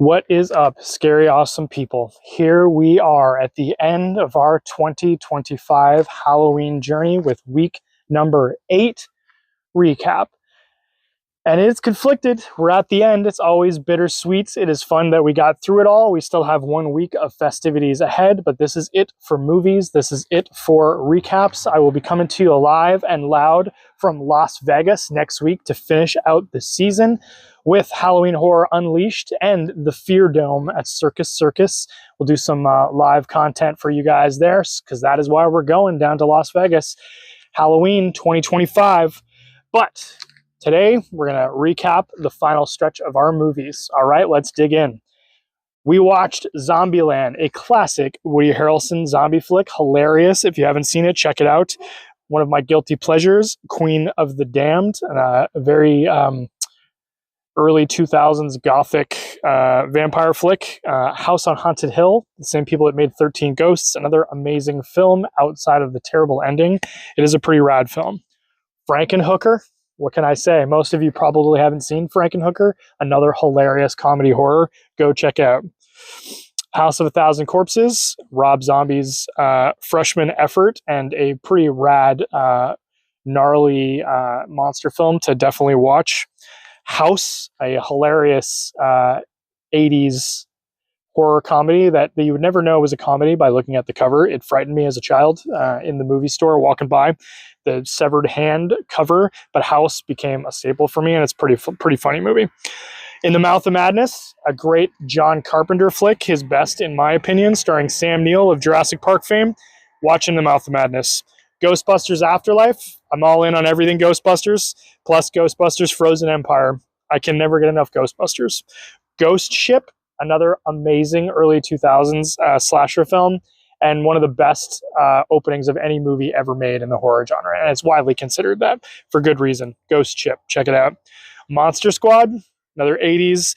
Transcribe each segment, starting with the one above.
What is up, scary, awesome people? Here we are at the end of our 2025 Halloween journey with week number 8 recap. And it's conflicted. We're at the end. It's always bittersweet. It is fun that we got through it all. We still have 1 week of festivities ahead, but this is it for movies. This is it for recaps. I will be coming to you live and loud from Las Vegas next week to finish out the season with Halloween Horror Unleashed and the Fear Dome at Circus Circus. We'll do some live content for you guys there because that is why we're going down to Las Vegas. Halloween 2025. But today, we're going to recap the final stretch of our movies. All right, let's dig in. We watched Zombieland, a classic Woody Harrelson zombie flick. Hilarious. If you haven't seen it, check it out. One of my guilty pleasures, Queen of the Damned, a very early 2000s gothic vampire flick. House on Haunted Hill, the same people that made 13 Ghosts, another amazing film outside of the terrible ending. It is a pretty rad film. Frankenhooker. What can I say? Most of you probably haven't seen Frankenhooker, another hilarious comedy horror. Go check out. House of a Thousand Corpses, Rob Zombie's freshman effort, and a pretty rad, gnarly monster film to definitely watch. House, a hilarious 80s horror comedy that you would never know was a comedy by looking at the cover. It frightened me as a child in the movie store walking by. The severed hand cover, but House became a staple for me, and it's pretty funny movie. In the Mouth of Madness, a great John Carpenter flick, his best in my opinion, starring Sam Neill of Jurassic Park fame. Watch In the Mouth of Madness. Ghostbusters Afterlife, I'm all in on everything Ghostbusters, plus Ghostbusters Frozen Empire. I can never get enough Ghostbusters. Ghost Ship, another amazing early 2000s slasher film, and one of the best openings of any movie ever made in the horror genre. And it's widely considered that for good reason. Ghost Ship, check it out. Monster Squad, another 80s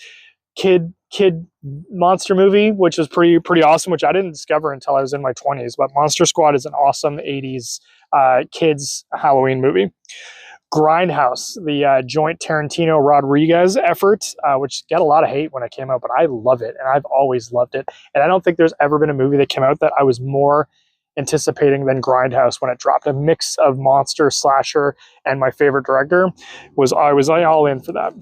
kid monster movie, which was pretty awesome, which I didn't discover until I was in my 20s. But Monster Squad is an awesome 80s kids Halloween movie. Grindhouse, the joint Tarantino-Rodriguez effort, which got a lot of hate when it came out, but I love it, and I've always loved it. And I don't think there's ever been a movie that came out that I was more anticipating than Grindhouse when it dropped. A mix of monster, slasher, and my favorite director. I was all in for that.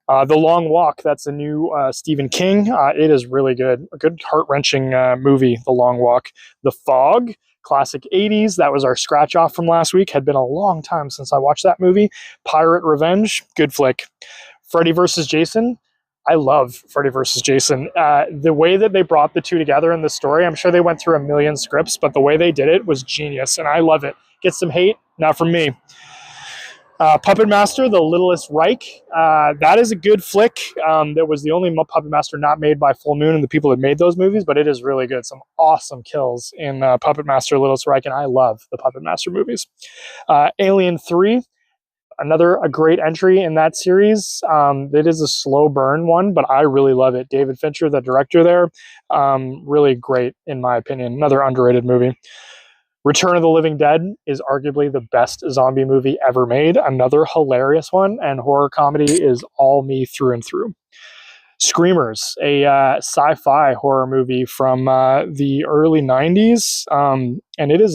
The Long Walk, that's a new Stephen King. It is really good. A good heart-wrenching movie, The Long Walk. The Fog, classic 80s. That was our scratch off from last week. Had been a long time since I watched that movie. Pirate Revenge, good flick. Freddy vs. Jason. I love Freddy vs. Jason. The way that they brought the two together in the story, I'm sure they went through a million scripts, but the way they did it was genius, and I love it. Get some hate? Not from me. Puppet Master, The Littlest Reich. That is a good flick. That was the only Puppet Master not made by Full Moon and the people that made those movies, but it is really good. Some awesome kills in Puppet Master, Littlest Reich, and I love the Puppet Master movies. Alien 3, a great entry in that series. It is a slow burn one, but I really love it. David Fincher, the director there, really great in my opinion. Another underrated movie. Return of the Living Dead is arguably the best zombie movie ever made. Another hilarious one, and horror comedy is all me through and through. Screamers, a sci-fi horror movie from the early 90s, and it is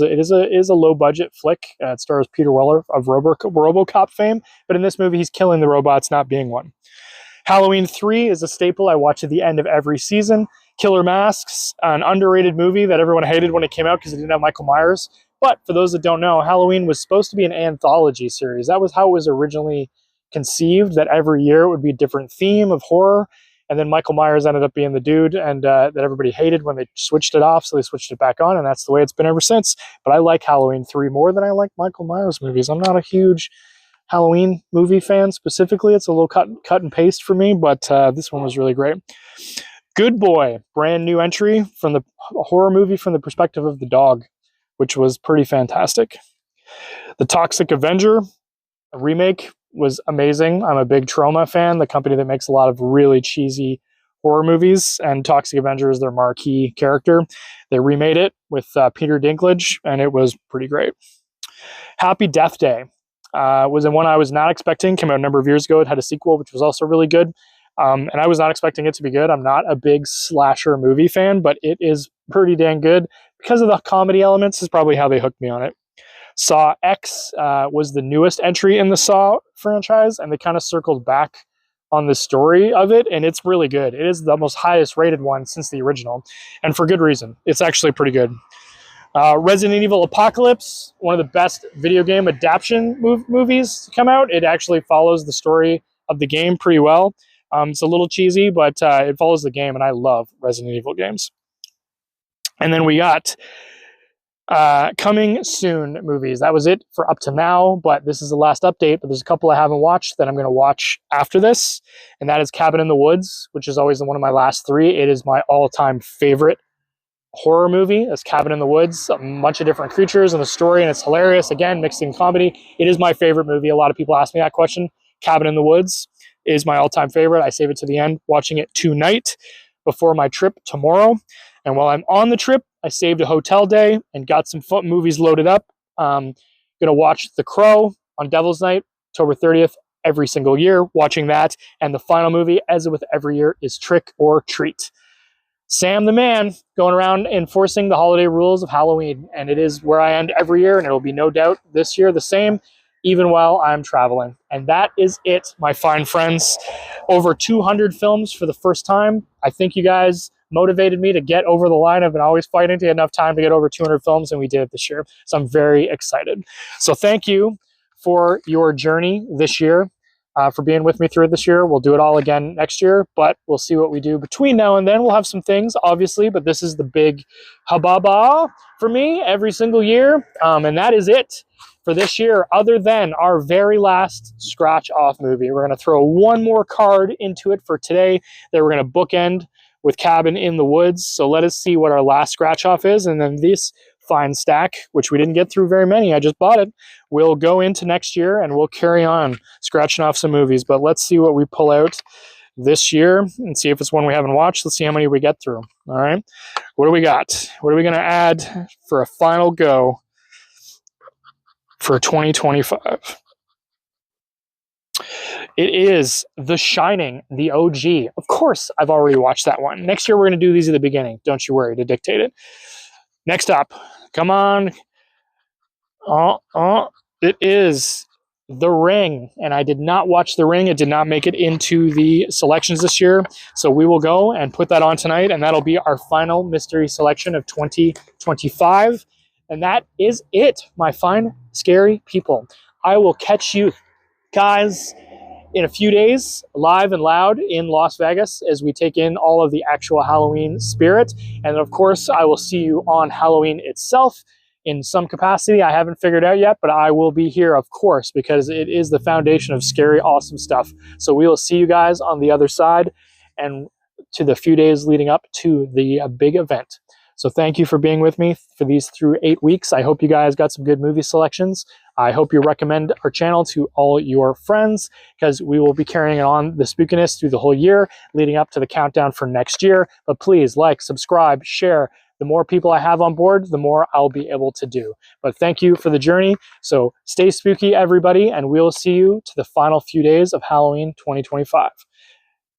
a low-budget flick. It stars Peter Weller of RoboCop fame, but in this movie, he's killing the robots, not being one. Halloween 3 is a staple I watch at the end of every season. Killer Masks, an underrated movie that everyone hated when it came out because it didn't have Michael Myers. But for those that don't know, Halloween was supposed to be an anthology series. That was how it was originally conceived, that every year it would be a different theme of horror. And then Michael Myers ended up being the dude, and that everybody hated when they switched it off, so they switched it back on, and that's the way it's been ever since. But I like Halloween 3 more than I like Michael Myers movies. I'm not a huge Halloween movie fan specifically. It's a little cut and paste for me, but this one was really great. Good Boy, brand new entry from a horror movie from the perspective of the dog, which was pretty fantastic. The Toxic Avenger, a remake, was amazing. I'm a big Troma fan, the company that makes a lot of really cheesy horror movies, and Toxic Avenger is their marquee character. They remade it with Peter Dinklage, and it was pretty great. Happy Death Day was one I was not expecting. Came out a number of years ago. It had a sequel, which was also really good. And I was not expecting it to be good. I'm not a big slasher movie fan, but it is pretty dang good. Because of the comedy elements is probably how they hooked me on it. Saw X was the newest entry in the Saw franchise, and they kind of circled back on the story of it, and it's really good. It is the most highest rated one since the original, and for good reason. It's actually pretty good. Resident Evil Apocalypse, one of the best video game adaptation movies to come out. It actually follows the story of the game pretty well. It's a little cheesy, but it follows the game, and I love Resident Evil games. And then we got coming soon movies. That was it for up to now, but this is the last update. But there's a couple I haven't watched that I'm going to watch after this, and that is Cabin in the Woods, which is always one of my last three. It is my all-time favorite horror movie. It's Cabin in the Woods, a bunch of different creatures and the story, and it's hilarious. Again, mixing comedy. It is my favorite movie. A lot of people ask me that question. Cabin in the Woods is my all-time favorite. I save it to the end, watching it tonight before my trip tomorrow. And while I'm on the trip, I saved a hotel day and got some fun movies loaded up. Gonna watch The Crow on Devil's Night, October 30th, every single year, watching that. And the final movie, as with every year, is Trick or Treat. Sam the Man going around enforcing the holiday rules of Halloween, and it is where I end every year, and it'll be no doubt this year the same, even while I'm traveling. And that is it, my fine friends. Over 200 films for the first time. I think you guys motivated me to get over the line. I've been always fighting to get enough time to get over 200 films, and we did it this year. So I'm very excited. So thank you for your journey this year. For being with me through it this year. We'll do it all again next year, but we'll see what we do between now and then. We'll have some things, obviously, but this is the big hababa for me every single year. And that is it for this year, other than our very last scratch-off movie. We're going to throw one more card into it for today that we're going to bookend with Cabin in the Woods. So let us see what our last scratch-off is, and then this fine stack, which we didn't get through very many, I just bought it, we'll go into next year and we'll carry on scratching off some movies. But let's see what we pull out this year and see if it's one we haven't watched. Let's see how many we get through. All right, what do we got? What are we going to add for a final go for 2025? It is The Shining, the OG. Of course, I've already watched that one. Next year, we're going to do these at the beginning. Don't you worry, to dictate it. Next up, come on. It is The Ring. And I did not watch The Ring. It did not make it into the selections this year. So we will go and put that on tonight. And that'll be our final mystery selection of 2025. And that is it, my fine, scary people. I will catch you guys in a few days, live and loud in Las Vegas, as we take in all of the actual Halloween spirit. And of course, I will see you on Halloween itself in some capacity. I haven't figured out yet, but I will be here, of course, because it is the foundation of scary, awesome stuff. So we will see you guys on the other side and to the few days leading up to the big event. So thank you for being with me for these through 8 weeks. I hope you guys got some good movie selections. I hope you recommend our channel to all your friends, because we will be carrying on the spookiness through the whole year, leading up to the countdown for next year. But please like, subscribe, share. The more people I have on board, the more I'll be able to do. But thank you for the journey. So stay spooky, everybody, and we'll see you to the final few days of Halloween 2025.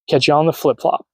Catch you on the flip-flop.